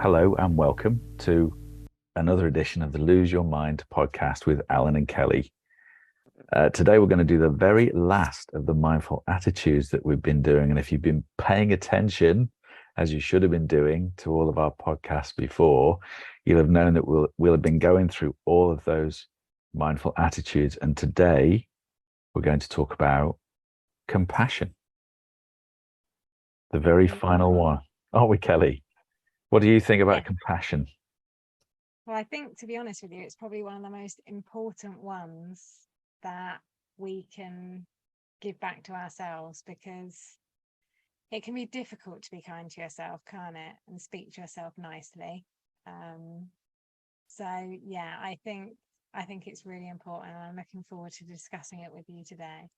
Hello and welcome to another edition of the Lose Your Mind podcast with Alan and Kelly. Today we're going to do the very last of the mindful attitudes that we've been doing. And if you've been paying attention, as you should have been doing to all of our podcasts before, you'll have known that we'll have been going through all of those mindful attitudes. And today we're going to talk about compassion, the very final one. Aren't we, Kelly? What do you think about compassion? Well, I think, to be honest with you, it's probably one of the most important ones that we can give back to ourselves, because it can be difficult to be kind to yourself, can't it? And speak to yourself nicely. So yeah, I think it's really important, and I'm looking forward to discussing it with you today.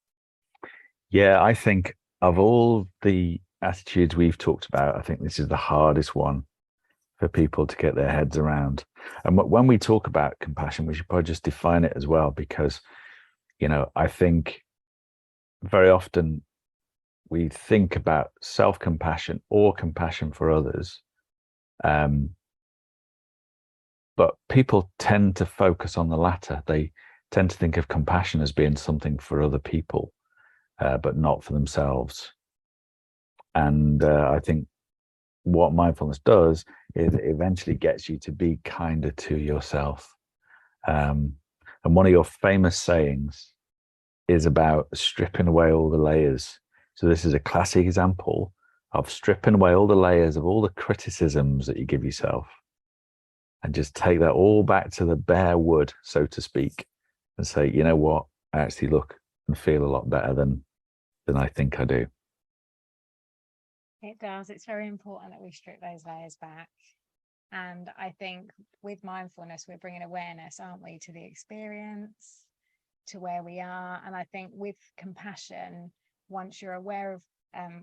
Yeah, I think of all the attitudes we've talked about, I think this is the hardest one for people to get their heads around. And when we talk about compassion, we should probably just define it as well, because, I think very often we think about self-compassion or compassion for others. But people tend to focus on the latter. They tend to think of compassion as being something for other people, but not for themselves. And I think what mindfulness does is it eventually gets you to be kinder to yourself. And one of your famous sayings is about stripping away all the layers. So this is a classic example of stripping away all the layers of all the criticisms that you give yourself, and just take that all back to the bare wood, so to speak, and say, you know what, I actually look and feel a lot better than I think I do. It does. It's very important that we strip those layers back. And I think with mindfulness, we're bringing awareness, aren't we, to the experience, to where we are. And I think with compassion, once you're aware of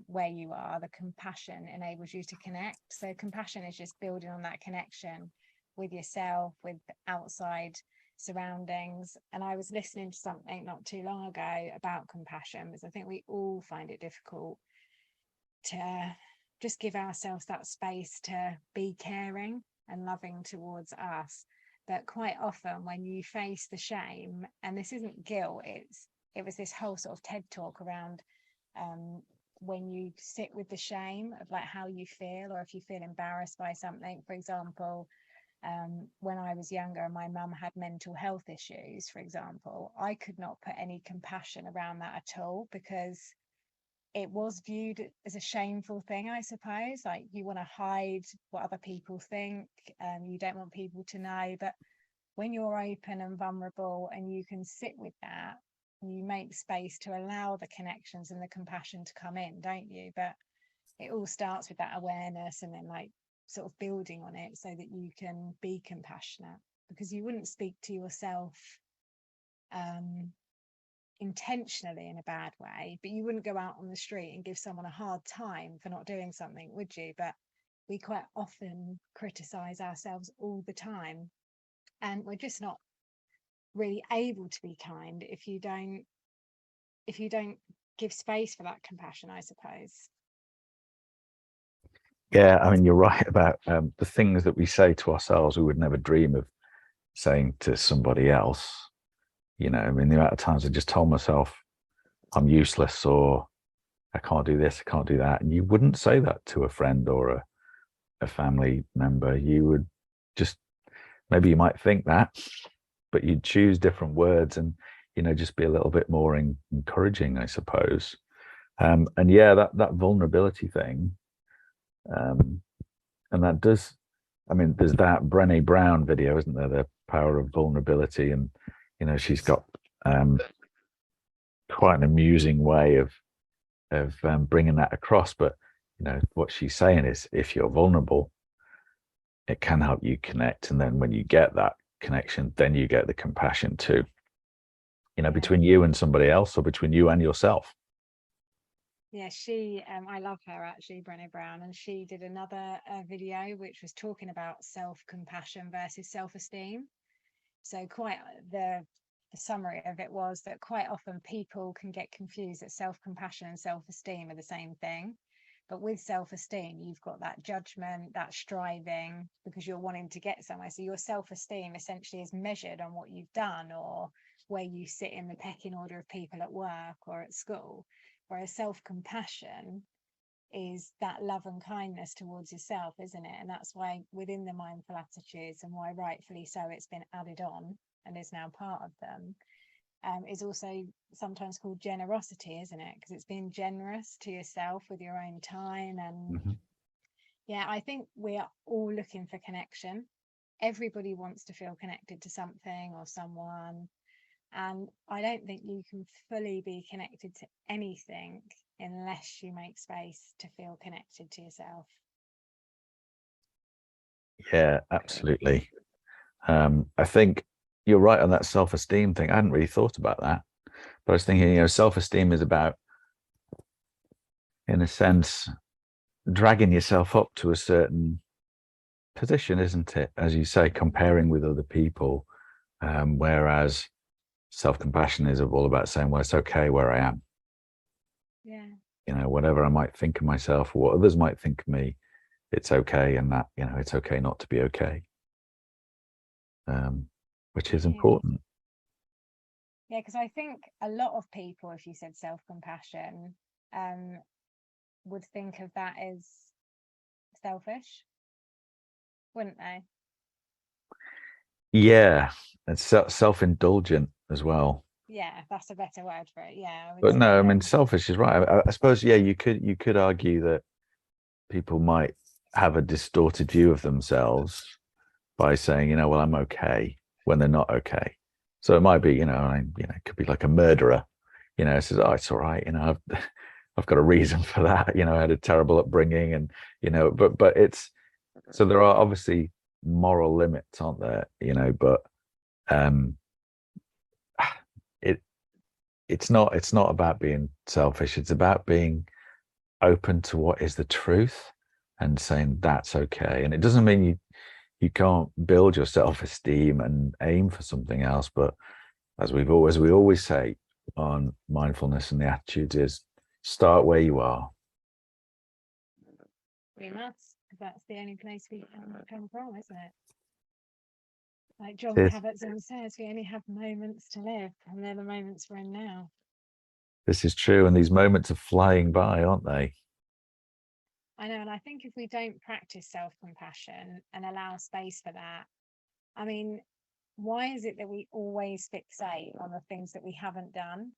where you are, the compassion enables you to connect. So compassion is just building on that connection with yourself, with outside surroundings. And I was listening to something not too long ago about compassion, because I think we all find it difficult to just give ourselves that space to be caring and loving towards us. But quite often when you face the shame, and this isn't guilt, it was this whole sort of TED talk around when you sit with the shame of like how you feel, or if you feel embarrassed by something. For example, when I was younger and my mum had mental health issues, for example, I could not put any compassion around that at all, because it was viewed as a shameful thing, I suppose. Like, you want to hide what other people think, you don't want people to know. But when you're open and vulnerable and you can sit with that, you make space to allow the connections and the compassion to come in, don't you? But it all starts with that awareness, and then like sort of building on it so that you can be compassionate, because you wouldn't speak to yourself intentionally in a bad way, but you wouldn't go out on the street and give someone a hard time for not doing something, would you? But we quite often criticize ourselves all the time, and we're just not really able to be kind if you don't give space for that compassion, I suppose. Yeah, I mean, you're right about the things that we say to ourselves we would never dream of saying to somebody else. I mean, the amount of times I just told myself I'm useless, or I can't do this, I can't do that. And you wouldn't say that to a friend or a family member. You would just, maybe you might think that, but you'd choose different words and, just be a little bit more encouraging, I suppose. And yeah, that vulnerability thing. And that does, I mean, there's that Brené Brown video, isn't there? The power of vulnerability. And, she's got quite an amusing way of bringing that across. But, what she's saying is, if you're vulnerable, it can help you connect. And then when you get that connection, then you get the compassion too, between you and somebody else, or between you and yourself. Yeah, she, I love her actually, Brené Brown, and she did another video which was talking about self-compassion versus self-esteem. So quite the summary of it was that quite often people can get confused that self-compassion and self-esteem are the same thing. But with self-esteem, you've got that judgment, that striving, because you're wanting to get somewhere. So your self-esteem essentially is measured on what you've done or where you sit in the pecking order of people at work or at school. Whereas self-compassion is that love and kindness towards yourself, isn't it? And that's why within the mindful attitudes, and why rightfully so it's been added on and is now part of them, is also sometimes called generosity, isn't it? Because it's being generous to yourself with your own time. And yeah, I think we are all looking for connection. Everybody wants to feel connected to something or someone. And I don't think you can fully be connected to anything unless you make space to feel connected to yourself. Yeah, absolutely. I think you're right on that self-esteem thing. I hadn't really thought about that, but I was thinking, self-esteem is about, in a sense, dragging yourself up to a certain position, isn't it? As you say, comparing with other people, whereas self-compassion is all about saying, well, it's okay where I am. Yeah. Whatever I might think of myself or what others might think of me, it's okay. And that, it's okay not to be okay. Which is important. Yeah, because I think a lot of people, if you said self-compassion, would think of that as selfish, wouldn't they? Yeah, it's self-indulgent as well. Yeah, that's a better word for it. Yeah, I would But no, I say. mean, selfish is right. I suppose, yeah, you could argue that people might have a distorted view of themselves by saying, well, I'm okay when they're not okay. So it might be, it could be like a murderer, says, oh, it's all right, I've got a reason for that. I had a terrible upbringing, and but it's so there are obviously moral limits, aren't there? But um, it it's not about being selfish. It's about being open to what is the truth and saying that's okay. And it doesn't mean you can't build your self-esteem and aim for something else. But as we always say on mindfulness and the attitudes is start where you are. We must, because that's the only place we can come from, isn't it? Like John Kabat-Zinn says, we only have moments to live, and they're the moments we're in now. This is true, and these moments are flying by, aren't they? I know, and I think if we don't practice self-compassion and allow space for that, I mean, why is it that we always fixate on the things that we haven't done?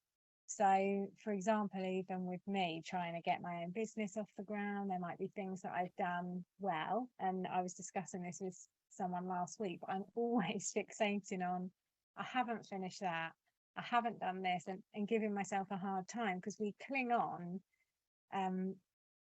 So, for example, even with me trying to get my own business off the ground, there might be things that I've done well. And I was discussing this with someone last week, but I'm always fixating on, I haven't finished that, I haven't done this, and giving myself a hard time because we cling on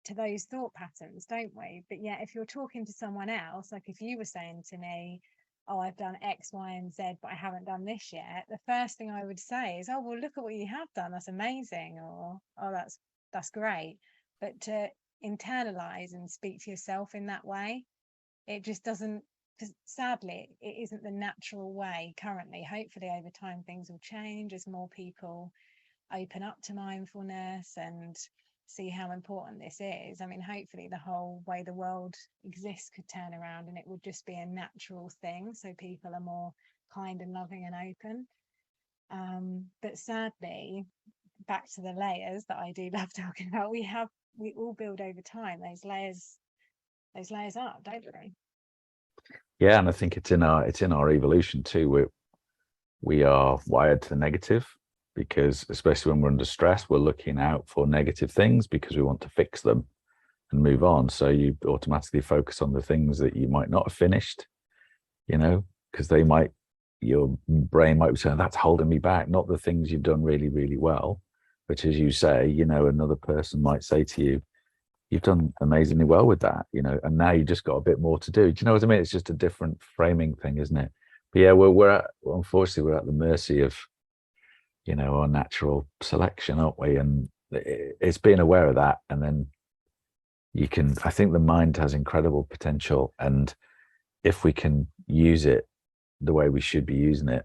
to those thought patterns, don't we? But yeah, if you're talking to someone else, like if you were saying to me, oh, I've done X, Y, and Z, but I haven't done this yet, the first thing I would say is, oh, well, look at what you have done. That's amazing. Or, oh, that's great. But to internalize and speak to yourself in that way, it just doesn't, because sadly, it isn't the natural way currently. Hopefully, over time, things will change as more people open up to mindfulness and see how important this is. I mean, hopefully the whole way the world exists could turn around and it would just be a natural thing, so people are more kind and loving and open. But sadly, back to the layers that I do love talking about, we all build over time those layers up, don't we? Yeah, and I think it's in our evolution too. We are wired to the negative, because especially when we're under stress, we're looking out for negative things because we want to fix them and move on. So you automatically focus on the things that you might not have finished, because your brain might be saying that's holding me back, not the things you've done really, really well, which, as you say, another person might say to you, you've done amazingly well with that, and now you just got a bit more to do. Do you know what I mean? It's just a different framing thing, isn't it? But yeah, unfortunately, we're at the mercy of, our natural selection, aren't we? And it's being aware of that. And then I think the mind has incredible potential. And if we can use it the way we should be using it,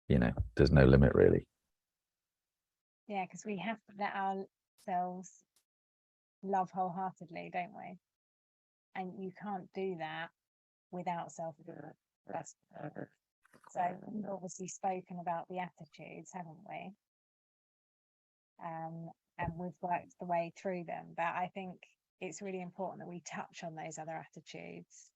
there's no limit really. Yeah, because we have to let ourselves love wholeheartedly, don't we? And you can't do that without self-awareness. So we've obviously spoken about the attitudes, haven't we? And we've worked the way through them. But I think it's really important that we touch on those other attitudes,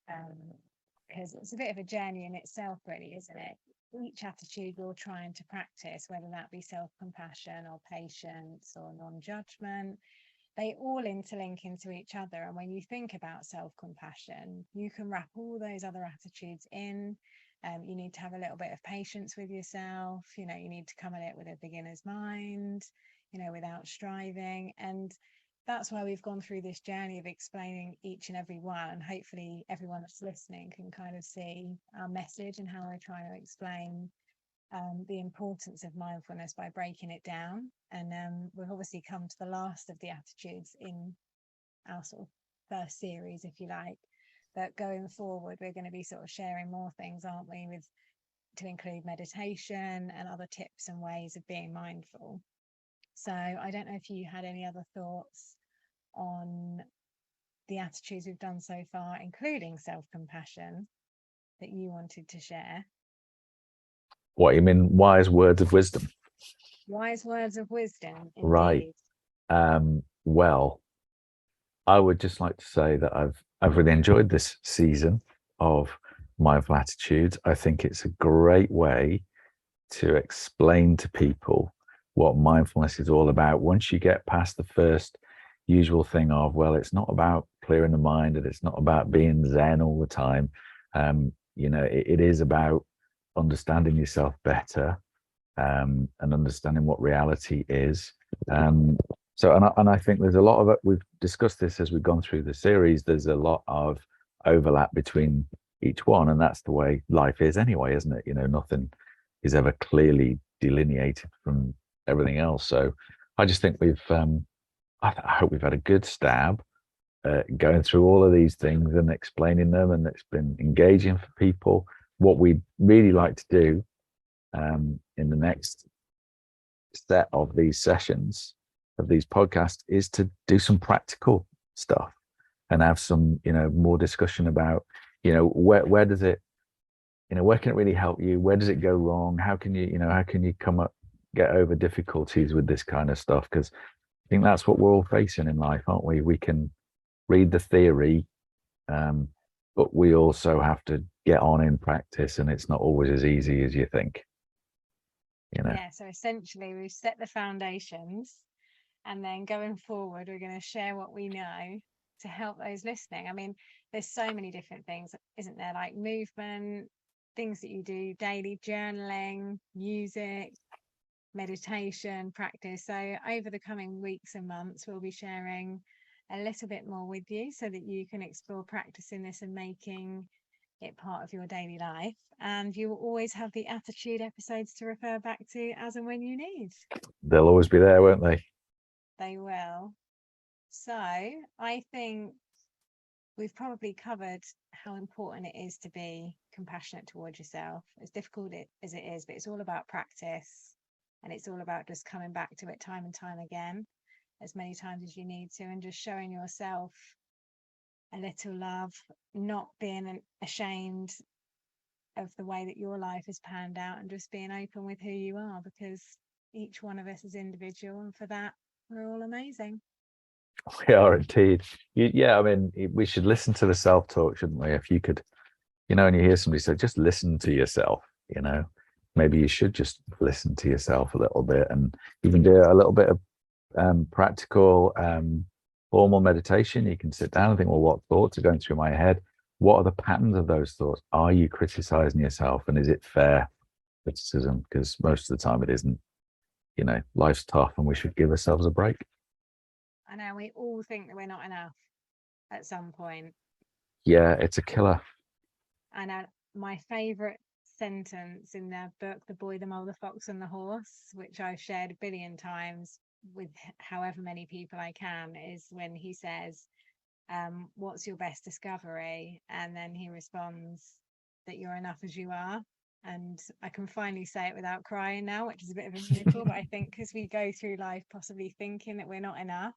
because it's a bit of a journey in itself, really, isn't it? Each attitude we're trying to practice, whether that be self-compassion or patience or non-judgment, they all interlink into each other. And when you think about self-compassion, you can wrap all those other attitudes in. You need to have a little bit of patience with yourself. You need to come at it with a beginner's mind, without striving. And that's why we've gone through this journey of explaining each and every one. And hopefully everyone that's listening can kind of see our message and how we're trying to explain the importance of mindfulness by breaking it down. And we've obviously come to the last of the attitudes in our sort of first series, if you like. But going forward, we're going to be sort of sharing more things, aren't we, to include meditation and other tips and ways of being mindful. So I don't know if you had any other thoughts on the attitudes we've done so far, including self-compassion, that you wanted to share. What, you mean wise words of wisdom? Wise words of wisdom, indeed. Right. Well, I would just like to say that I've really enjoyed this season of Mindful Attitudes. I think it's a great way to explain to people what mindfulness is all about. Once you get past the first usual thing of, well, it's not about clearing the mind and it's not about being Zen all the time. It is about understanding yourself better, and understanding what reality is. And I think there's a lot of it. We've discussed this as we've gone through the series. There's a lot of overlap between each one, and that's the way life is anyway, isn't it? Nothing is ever clearly delineated from everything else. So I just think I hope we've had a good stab going through all of these things and explaining them, and it's been engaging for people. What we'd really like to do in the next set of these sessions, of these podcasts, is to do some practical stuff and have some more discussion about where does it where can it really help you, where does it go wrong, how can you get over difficulties with this kind of stuff, because I think that's what we're all facing in life, aren't we? We can read the theory, but we also have to get on in practice, and it's not always as easy as you think. Yeah, so essentially we've set the foundations, and then going forward we're going to share what we know to help those listening. I mean, there's so many different things, isn't there? Like movement, things that you do daily, journaling, music, meditation, practice. So over the coming weeks and months, we'll be sharing a little bit more with you so that you can explore practicing this and making it part of your daily life. And you will always have the attitude episodes to refer back to as and when you need. They'll always be there, won't they? They will. So I think we've probably covered how important it is to be compassionate towards yourself, as difficult as it is, but it's all about practice, and it's all about just coming back to it time and time again, as many times as you need to, and just showing yourself a little love, not being ashamed of the way that your life has panned out, and just being open with who you are, because each one of us is individual, and for that we're all amazing. We are indeed. I mean, we should listen to the self-talk, shouldn't we? If you could, when you hear somebody say, just listen to yourself, maybe you should just listen to yourself a little bit, and you can do a little bit of practical formal meditation. You can sit down and think, well, what thoughts are going through my head? What are the patterns of those thoughts? Are you criticizing yourself, and is it fair criticism? Because most of the time it isn't. Life's tough, and we should give ourselves a break. I know we all think that we're not enough at some point. Yeah, it's a killer. And my favorite sentence in their book, The Boy, the Mole, the Fox and the Horse, which I've shared a billion times with however many people I can, is when he says, what's your best discovery? And then he responds that you're enough as you are. And I can finally say it without crying now, which is a bit of a miracle. But I think because we go through life possibly thinking that we're not enough,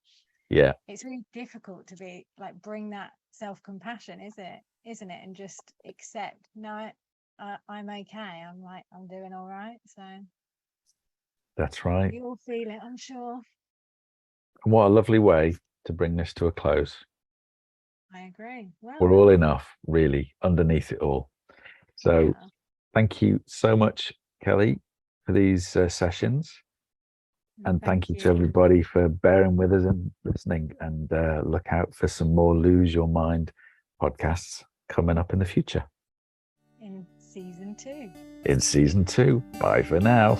Yeah. It's really difficult to be like, bring that self-compassion, isn't it? And just accept, no, I'm okay. I'm doing all right. So That's right. we all feel it, I'm sure. And what a lovely way to bring this to a close. I agree. Well We're all done. enough, really, underneath it all. So Yeah. thank you so much, Kelly, for these sessions. And thank Thank you to you. everybody for bearing with us and listening. And look out for some more Lose Your Mind podcasts coming up in the future. In season 2. In season 2. Bye for now.